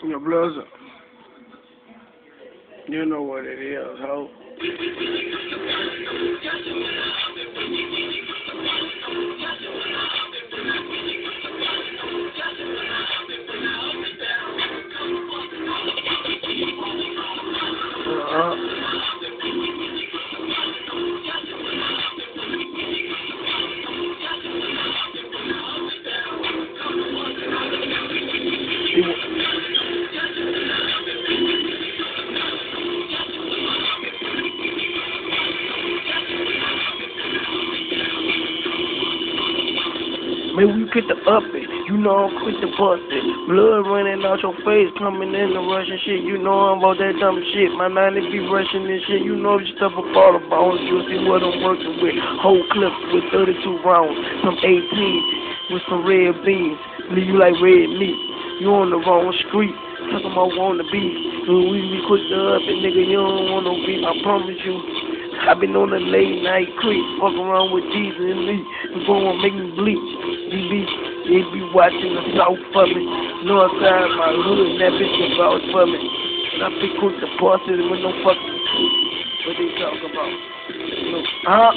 Your brother, you know what it is, ho. Maybe we get the up it, you know I'm quick to bust it. Blood running out your face, coming in the rushing shit. You know I'm about that dumb shit. My 90 be rushing this shit. You know you stuff up all the bones. You'll see what I'm working with. Whole clips with 32 rounds, some 18 with some red beans. Leave you like red meat. You on the wrong street. Talking about wanna be. We quick to up it, nigga. You don't want no beef. I promise you. I been on a late night creep, fuck around with Jesus and me. You gon' make me bleed. They be watching the south for me. North side, my hood, and that bitch can vouch for me. And I be quick to bust it with no fucking truth. What they talk about? You know, huh?